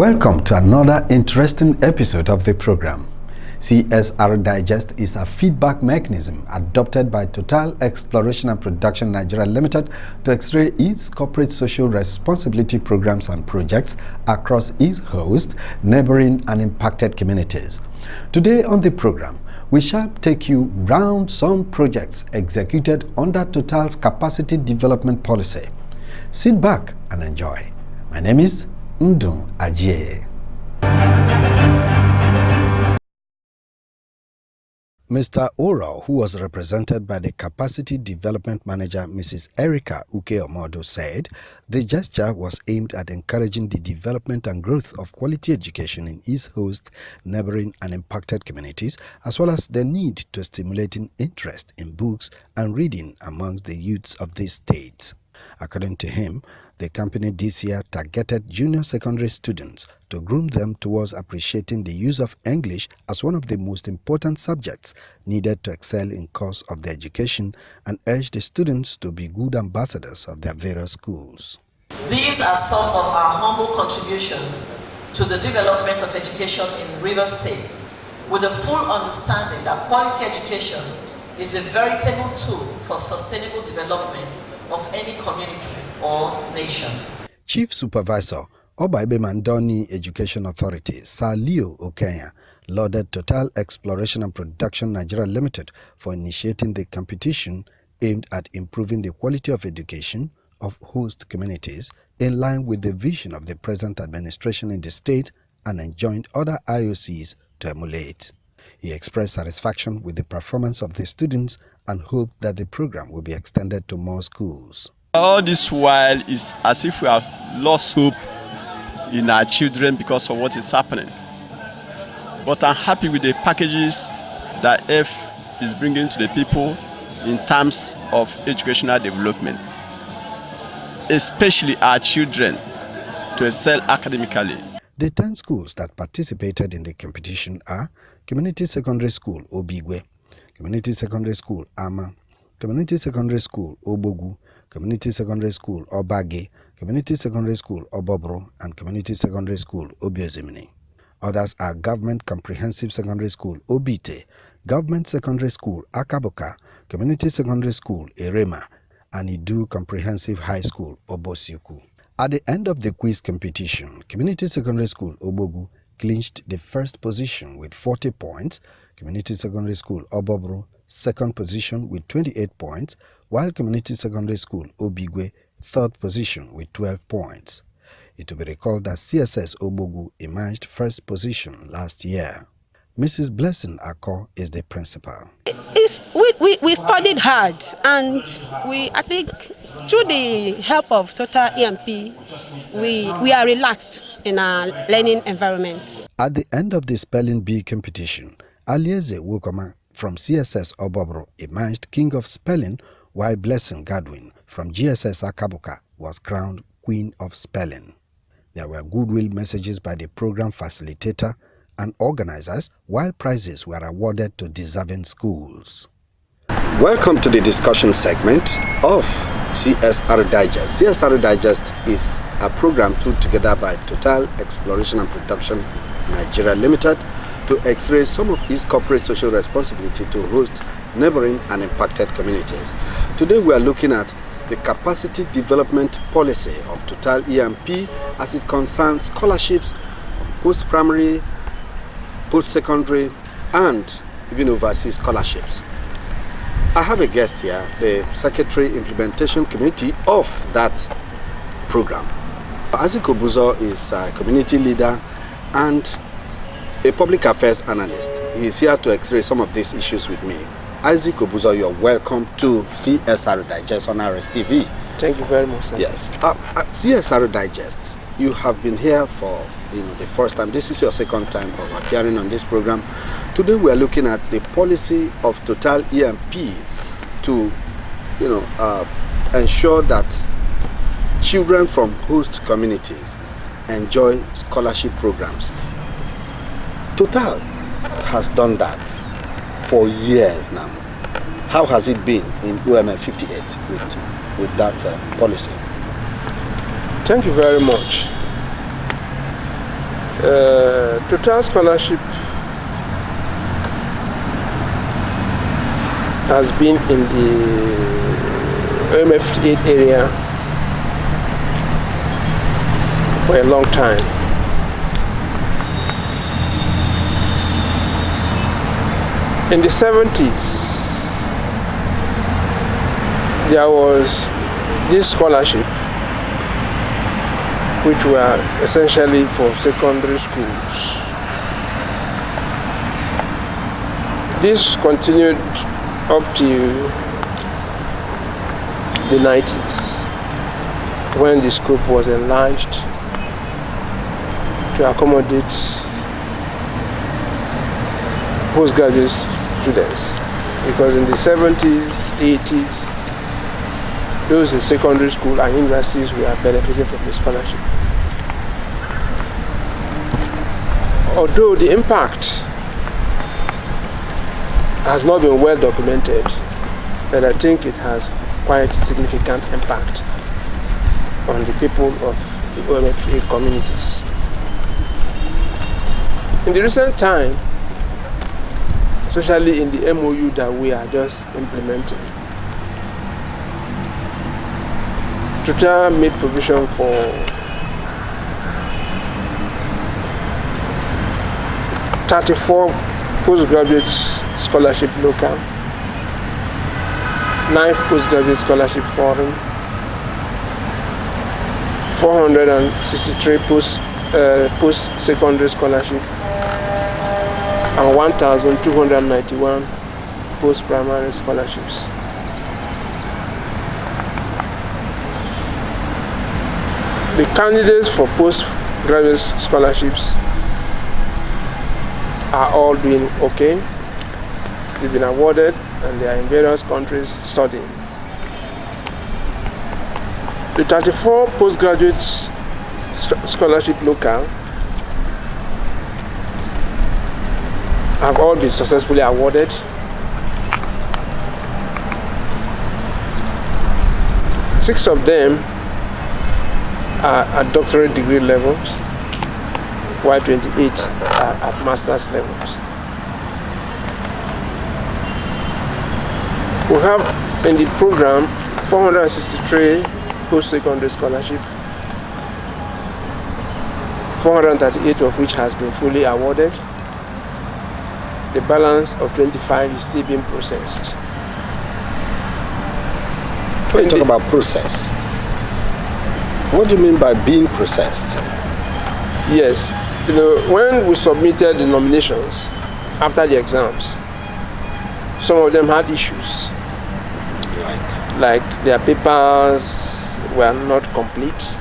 Welcome to another interesting episode of the program. CSR Digest is a feedback mechanism adopted by Total Exploration and Production Nigeria Limited to x-ray its corporate social responsibility programs and projects across its host, neighboring and impacted communities. Today on the program, we shall take you round some projects executed under Total's Capacity Development Policy. Sit back and enjoy. My name is Ndung Ajie. Mr. Oro, who was represented by the Capacity Development Manager, Mrs. Erica Uke-Omodo, said the gesture was aimed at encouraging the development and growth of quality education in its host, neighboring and impacted communities, as well as the need to stimulating interest in books and reading amongst the youths of these states. According to him, the company this year targeted junior secondary students to groom them towards appreciating the use of English as one of the most important subjects needed to excel in course of their education, and urged the students to be good ambassadors of their various schools. These are some of our humble contributions to the development of education in Rivers State, with a full understanding that quality education is a veritable tool for sustainable development of any community or nation. Chief Supervisor, Obaibe Mandoni Education Authority, Sir Leo Okenya, lauded Total Exploration and Production Nigeria Limited for initiating the competition aimed at improving the quality of education of host communities in line with the vision of the present administration in the state, and enjoined other IOCs to emulate. He expressed satisfaction with the performance of the students and hoped that the program will be extended to more schools. All this while is as if we have lost hope in our children because of what is happening. But I'm happy with the packages that F is bringing to the people in terms of educational development, especially our children to excel academically. The 10 schools that participated in the competition are Community Secondary School Obigwe, Community Secondary School Ama, Community Secondary School Obogu, Community Secondary School Obage, Community Secondary School Obobro, and Community Secondary School Obiozimini. Others are Government Comprehensive Secondary School Obite, Government Secondary School Akaboka, Community Secondary School Erema, and Idu Comprehensive High School Obosiuku. At the end of the quiz competition, Community Secondary School Obogu clinched the first position with 40 points, Community Secondary School Obobro second position with 28 points, while Community Secondary School Obigwe third position with 12 points. It will be recalled that CSS Obogu emerged first position last year. Mrs. Blessing Ako is the principal. We studied hard, and I think through the help of Total EMP, we are relaxed in our learning environment. At the end of the Spelling Bee competition, Alieze Wukoma from CSS Obobro emerged King of Spelling, while Blessing Godwin from GSS Akabuka was crowned Queen of Spelling. There were goodwill messages by the program facilitator and organizers, while prizes were awarded to deserving schools. Welcome to the discussion segment of CSR Digest. CSR Digest is a program put together by Total Exploration and Production Nigeria Limited to x-ray some of its corporate social responsibility to host neighboring and impacted communities. Today we are looking at the Capacity Development Policy of Total EMP as it concerns scholarships from post-primary, post-secondary, and even overseas scholarships. I have a guest here, the Secretary Implementation Committee of that program. Isaac Obuzor is a community leader and a public affairs analyst. He is here to x-ray some of these issues with me. Isaac Obuzor, you're welcome to CSR Digest on RS TV. Thank you very much, sir. Yes. CSR Digest, you have been here for the first time. This is your second time of appearing on this program. Today we are looking at the policy of Total EMP to ensure that children from host communities enjoy scholarship programs. Total has done that for years now. How has it been in UMF 58 with that policy? Thank you very much. Total scholarship has been in the OMF 8 area for a long time. In the 70s, there was this scholarship which were essentially for secondary schools. This continued up to the 90s, when the scope was enlarged to accommodate postgraduate students, because in the 70s, 80s, those in secondary school and universities were benefiting from the scholarship. Although the impact has not been well documented, but I think it has quite significant impact on the people of the OMFA communities. In the recent time, especially in the MOU that we are just implementing, Total made provision for $34 postgraduate scholarship local, 9 postgraduate scholarship foreign, 463 post-secondary scholarship, and 1,291 post-primary scholarships. The candidates for postgraduate scholarships are all doing okay. They've been awarded and they are in various countries studying. The 34 postgraduate scholarship local have all been successfully awarded. Six of them are at doctorate degree levels, while 28 are at master's levels. We have in the program 463 post-secondary scholarship, 438 of which has been fully awarded. The balance of 25 is still being processed. When you talk about process, what do you mean by being processed? Yes, when we submitted the nominations after the exams, some of them had issues. Like their papers were not complete.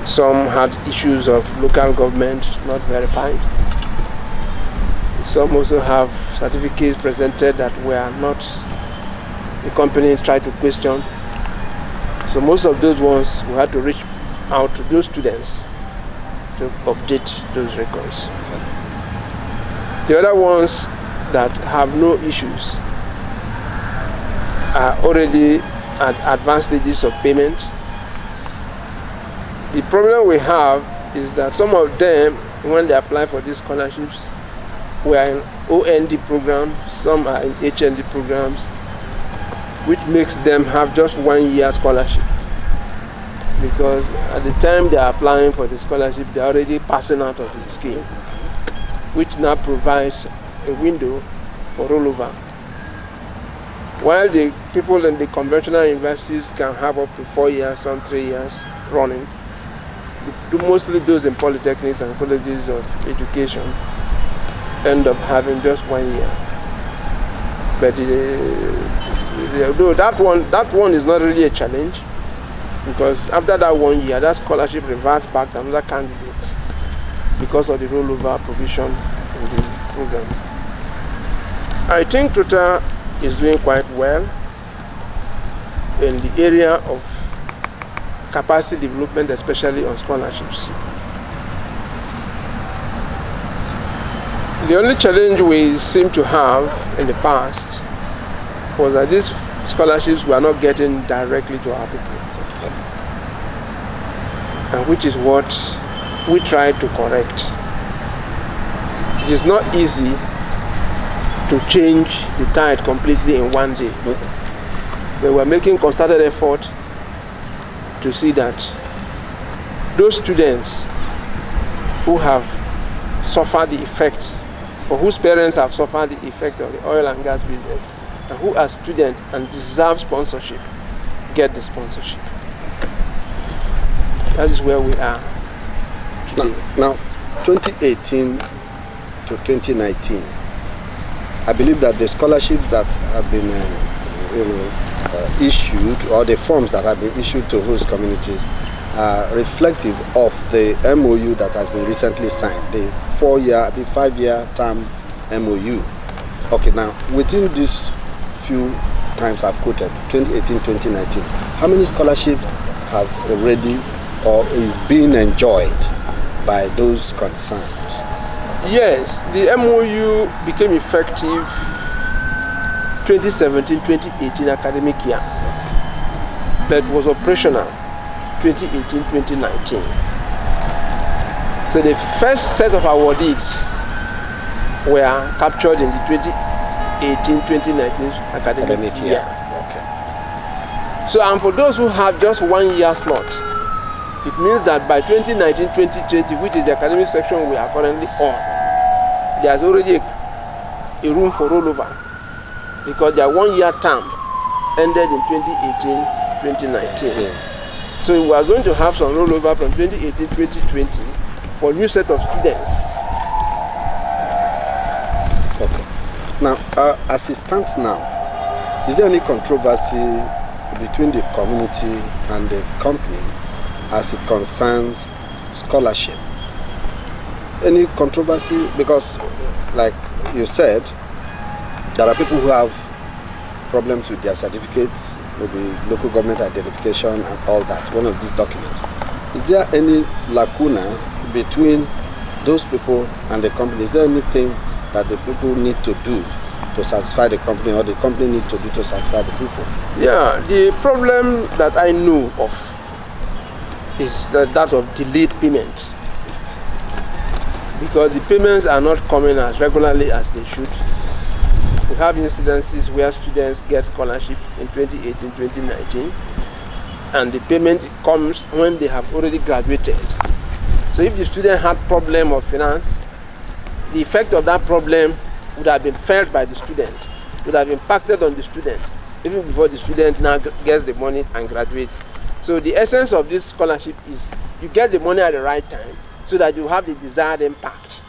Some had issues of local government not verified. Some also have certificates presented that were not, the company tried to question. So most of those ones, we had to reach out to those students to update those records. The other ones that have no issues are already at advanced stages of payment. The problem we have is that some of them, when they apply for these scholarships, we are in OND programs, some are in HND programs, which makes them have just 1 year scholarship. Because at the time they are applying for the scholarship, they are already passing out of the scheme, which now provides a window for rollover. While the people in the conventional universities can have up to 4 years, some 3 years running, mostly those in polytechnics and colleges of education end up having just 1 year. But that one is not really a challenge, because after that 1 year, that scholarship reverts back to another candidate because of the rollover provision in the program. I think Total is doing quite well in the area of capacity development, especially on scholarships. The only challenge we seem to have in the past was that these scholarships were not getting directly to our people, and which is what we try to correct. It is not easy to change the tide completely in one day. But we're making concerted effort to see that those students who have suffered the effect, or whose parents have suffered the effect of the oil and gas business, and who are students and deserve sponsorship, get the sponsorship. That is where we are today. Now 2018 to 2019, I believe that the scholarships that have been issued, or the forms that have been issued to host communities, are reflective of the MOU that has been recently signed, the 5-year term MOU. Okay, now within these few times I've quoted, 2018, 2019, how many scholarships have already or is being enjoyed by those concerned? Yes, the MOU became effective 2017-2018 academic year, but was operational 2018-2019. So the first set of awardees were captured in the 2018-2019 academic year. Okay. So, and for those who have just 1 year slot, it means that by 2019-2020, which is the academic section we are currently on, there's already a room for rollover, because their 1 year term ended in 2018-2019. So we are going to have some rollover from 2018-2020 for a new set of students. Okay. Now, as it stands now, is there any controversy between the community and the company as it concerns scholarship? Any controversy? Because, like you said, there are people who have problems with their certificates, maybe local government identification and all that, one of these documents. Is there any lacuna between those people and the company? Is there anything that the people need to do to satisfy the company, or the company need to do to satisfy the people? Yeah, the problem that I know of is that of delayed payment, because the payments are not coming as regularly as they should. We have incidences where students get scholarship in 2018-2019, and the payment comes when they have already graduated. So if the student had problem of finance, the effect of that problem would have been felt by the student, would have impacted on the student, even before the student now gets the money and graduates. So the essence of this scholarship is you get the money at the right time so that you have the desired impact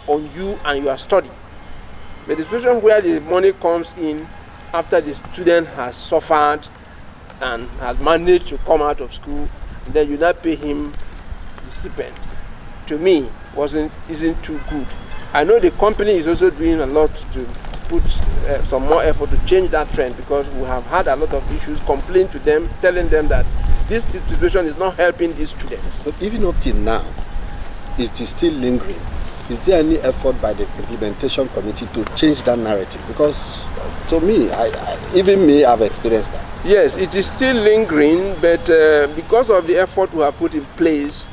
on you and your study. But the situation where the money comes in after the student has suffered and has managed to come out of school, and then you not pay him the stipend, to me isn't too good. I know the company is also doing a lot to put some more effort to change that trend, because we have had a lot of issues, complain to them, telling them that this situation is not helping these students. But even up till now, it is still lingering. Is there any effort by the implementation committee to change that narrative? Because to me, even me, I've experienced that. Yes, it is still lingering, but because of the effort we have put in place,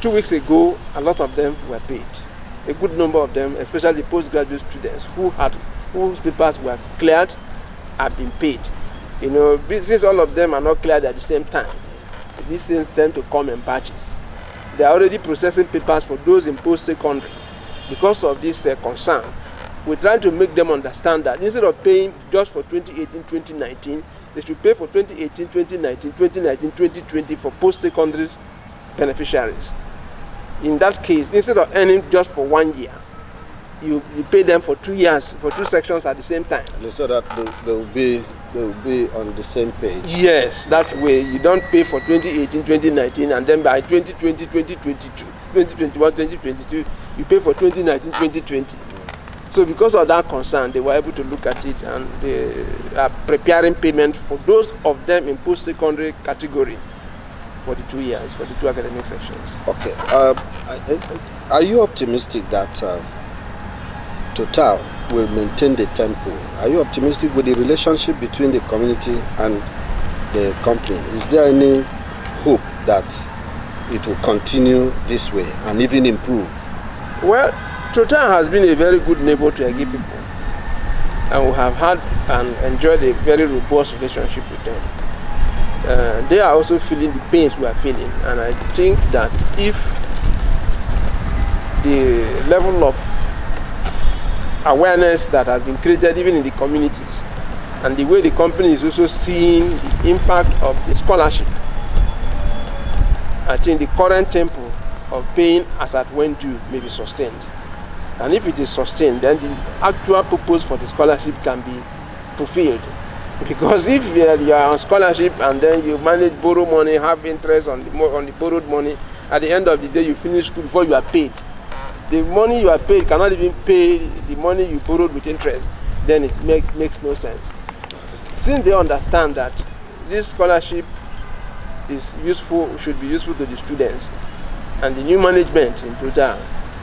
2 weeks ago, a lot of them were paid. A good number of them, especially postgraduate students whose papers were cleared, have been paid. You know, since all of them are not cleared at the same time, these things tend to come in batches. They are already processing papers for those in post-secondary. Because of this concern, we're trying to make them understand that instead of paying just for 2018-2019, they should pay for 2018-2019, 2019-2020 for post-secondary beneficiaries. In that case, instead of earning just for 1 year, you pay them for 2 years, for 2 sections at the same time. So that they will be on the same page. Yes, that way you don't pay for 2018-2019, and then by 2020-2022, 2021-2022, you pay for 2019-2020. So because of that concern, they were able to look at it, and they are preparing payment for those of them in post-secondary category for the 2 years, for the 2 academic sections. Okay. Are you optimistic that Total will maintain the tempo? Are you optimistic with the relationship between the community and the company? Is there any hope that it will continue this way and even improve? Well, Total has been a very good neighbor to Egi people, and we have had and enjoyed a very robust relationship with them. They are also feeling the pains we are feeling, and I think that if the level of awareness that has been created even in the communities, and the way the company is also seeing the impact of the scholarship, I think the current tempo of paying as at when due may be sustained. And if it is sustained, then the actual purpose for the scholarship can be fulfilled. Because if you are on scholarship and then you manage borrow money, have interest on the borrowed money, at the end of the day you finish school before you are paid. The money you are paid cannot even pay the money you borrowed with interest, then it makes no sense. Since they understand that this scholarship is useful, should be useful to the students, and the new management in Total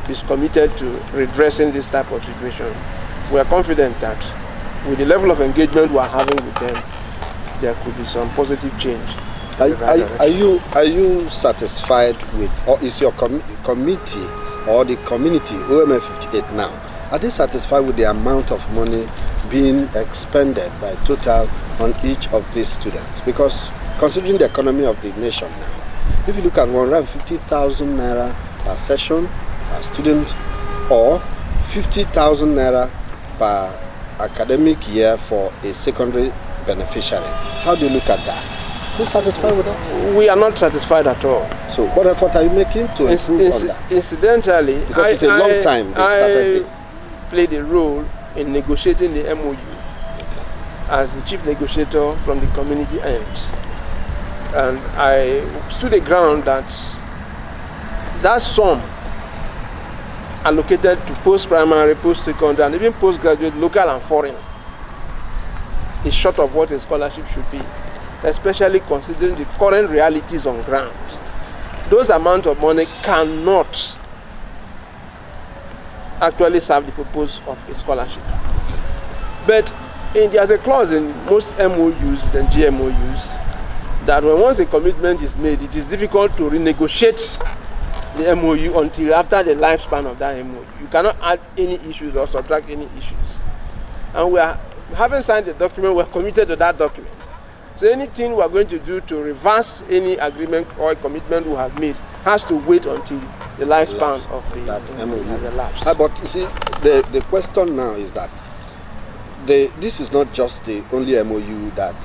is committed to redressing this type of situation, we are confident that with the level of engagement we are having with them, there could be some positive change. Are you satisfied with, or is your committee or the community OMF 58 now, are they satisfied with the amount of money being expended by Total on each of these students? Because considering the economy of the nation now, if you look at 150,000 naira per session per student, or 50,000 naira per academic year for a secondary beneficiary, how do you look at that? Are you satisfied with that? We are not satisfied at all. So what effort are you making to improve on that? Incidentally, because it's a long time they started this. Played a role in negotiating the MOU as the chief negotiator from the community end. And I stood the ground that that sum allocated to post-primary, post-secondary, and even postgraduate, local and foreign, is short of what a scholarship should be, especially considering the current realities on ground. Those amount of money cannot actually serve the purpose of a scholarship. But there's a clause in most MOUs and GMOUs that when once a commitment is made, it is difficult to renegotiate the MOU until after the lifespan of that MOU. You cannot add any issues or subtract any issues. And having signed the document, we are committed to that document. So anything we are going to do to reverse any agreement or a commitment we have made has to wait until the lifespan of the MOU has elapsed. But you see, the question now is that this is not just the only MOU that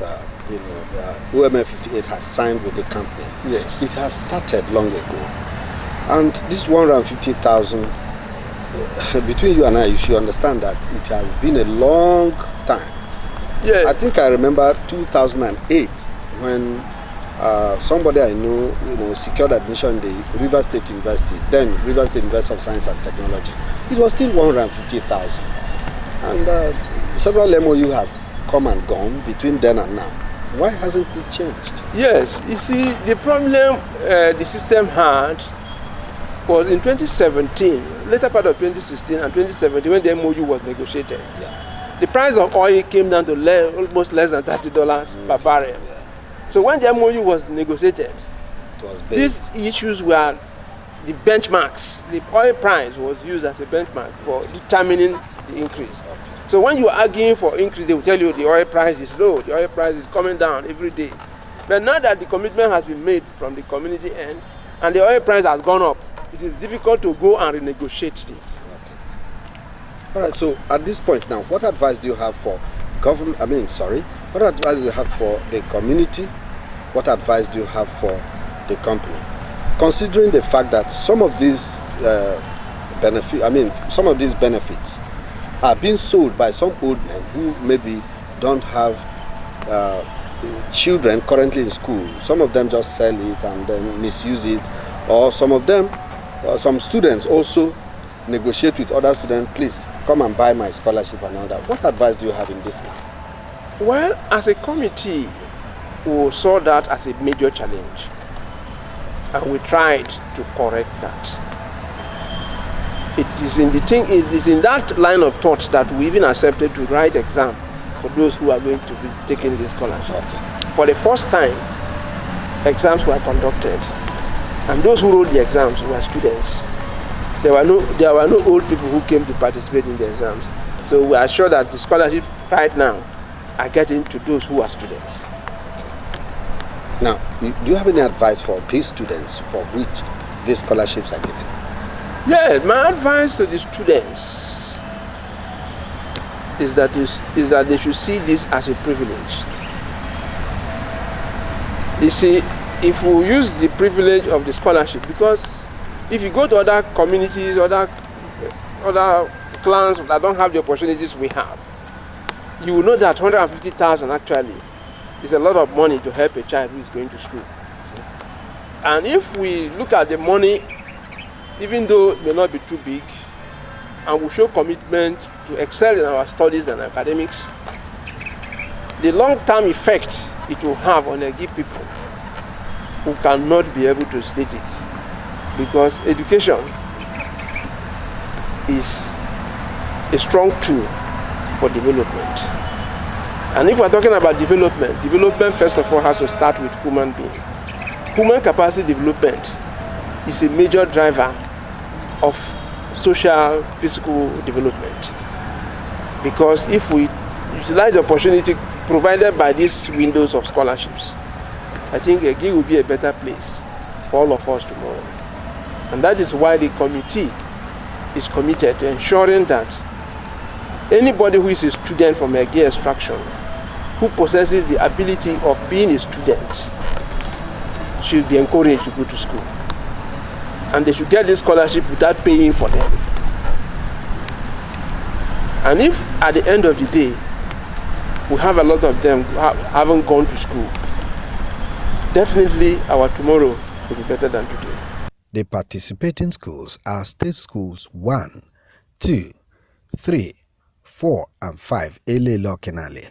OMF 58 has signed with the company. Yes. It has started long ago. And this 150,000, between you and I, you should understand that it has been a long time. Yeah. I think I remember 2008 when somebody I know, secured admission in the River State University, then River State University of Science and Technology. It was still 150,000. And several MOU have come and gone between then and now. Why hasn't it changed? Yes, you see, the problem the system had was in 2017, later part of 2016 and 2017 when the MOU was negotiated. Yeah. The price of oil came down to almost less than $30 per barrel. Yeah. So when the MOU was negotiated, these issues were the benchmarks. The oil price was used as a benchmark for determining the increase. Okay. So when you are arguing for increase, they will tell you the oil price is low, the oil price is coming down every day. But now that the commitment has been made from the community end and the oil price has gone up, it is difficult to go and renegotiate it. Okay. All right, so at this point now, what advice do you have for government? What advice do you have for the community? What advice do you have for the company? Considering the fact that some of these benefits are being sold by some old men who maybe don't have children currently in school. Some of them just sell it and then misuse it, or some of them, some students also negotiate with other students, please come and buy my scholarship and all that. What advice do you have in this line? Well, as a committee, we saw that as a major challenge, and we tried to correct that. It is in that line of thought that we even accepted to write exam for those who are going to be taking this scholarship. Okay. For the first time, exams were conducted, And those who wrote the exams were students. There were no old people who came to participate in the exams. So we are sure that the scholarships right now are getting to those who are students. Now, do you have any advice for these students for which these scholarships are given? Yeah, my advice to the students is that they should see this as a privilege. You see, if we use the privilege of the scholarship, because if you go to other communities, other clans that don't have the opportunities we have, you will know that 150,000 actually is a lot of money to help a child who is going to school. And if we look at the money, even though it may not be too big, and we show commitment to excel in our studies and academics, the long-term effect it will have on the people who cannot be able to state it, because education is a strong tool for development. And if we're talking about development first of all has to start with human being. Human capacity development is a major driver of social, physical development. Because if we utilize the opportunity provided by these windows of scholarships, I think Egi will be a better place for all of us tomorrow. And that is why the committee is committed to ensuring that anybody who is a student from Egi extraction, who possesses the ability of being a student, should be encouraged to go to school. And they should get this scholarship without paying for them. And if at the end of the day, we have a lot of them who haven't gone to school, definitely our tomorrow will be better than today. The participating schools are State Schools 1, 2, 3, 4, and 5, Elela Kenale.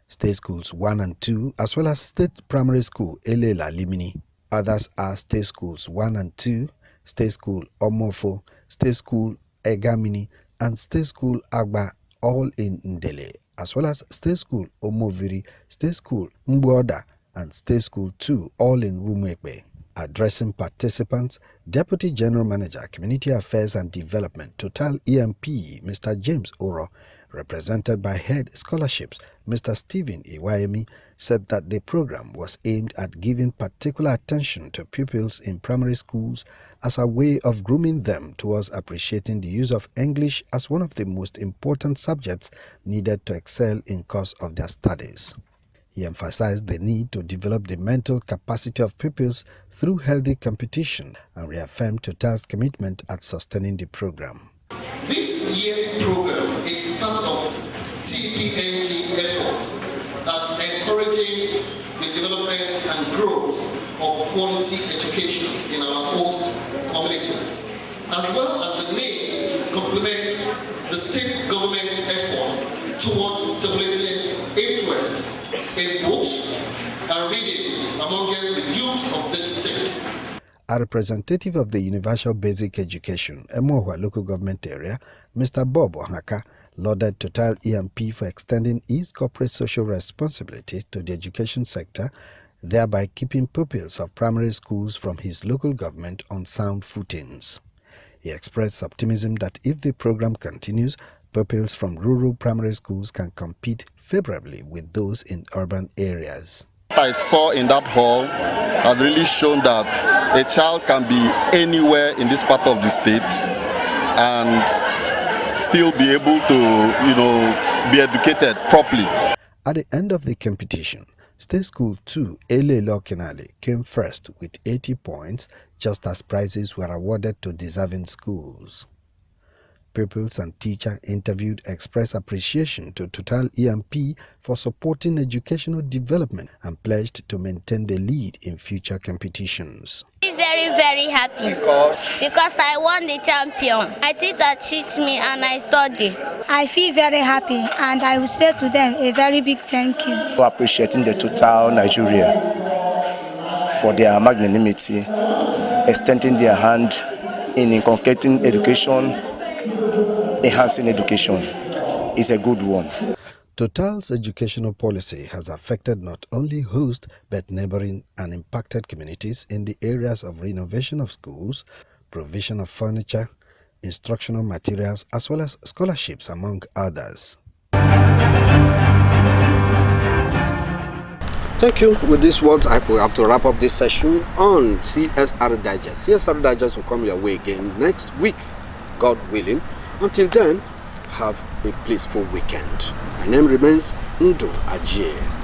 State Schools 1 and 2, as well as State Primary School, Elela Limini. Others are State Schools 1 and 2, State School Omofo, State School Egamini, and State School Agba, all in Ndele, as well as State School Omoviri, State School Mbuoda, and State School 2, all in Rumekbe. Addressing participants, Deputy General Manager, Community Affairs and Development, Total EMP, Mr. James Oro, represented by Head Scholarships, Mr. Stephen Iwayemi, said that the program was aimed at giving particular attention to pupils in primary schools as a way of grooming them towards appreciating the use of English as one of the most important subjects needed to excel in course of their studies. He emphasized the need to develop the mental capacity of pupils through healthy competition and reaffirmed Total's commitment at sustaining the program. This yearly program is part of TEPNG effort at encouraging the development and growth of quality education in our host communities, as well as the need to complement the state government effort towards stimulating interest in books and reading amongst the youth of this state. A representative of the Universal Basic Education, Emohua local government area, Mr. Bob Ohaka, lauded Total EMP for extending its corporate social responsibility to the education sector, thereby keeping pupils of primary schools from his local government on sound footings. He expressed optimism that if the program continues, pupils from rural primary schools can compete favorably with those in urban areas. What I saw in that hall has really shown that a child can be anywhere in this part of the state and still be able to, be educated properly. At the end of the competition, State School 2, Elela Kenale, came first with 80 points, just as prizes were awarded to deserving schools. Pupils and teachers interviewed expressed appreciation to Total EMP for supporting educational development and pledged to maintain the lead in future competitions. Very, very happy because I won the champion. I think that teach me and I study. I feel very happy and I will say to them a very big thank you. Appreciating the Total Nigeria for their magnanimity, extending their hand in inculcating education, enhancing education is a good one. Total's educational policy has affected not only host but neighboring and impacted communities in the areas of renovation of schools, provision of furniture, instructional materials, as well as scholarships, among others. Thank you. With these words, I will have to wrap up this session on CSR Digest. CSR Digest will come your way again next week, God willing. Until then, have a blissful weekend. My name remains Ndu Ajie.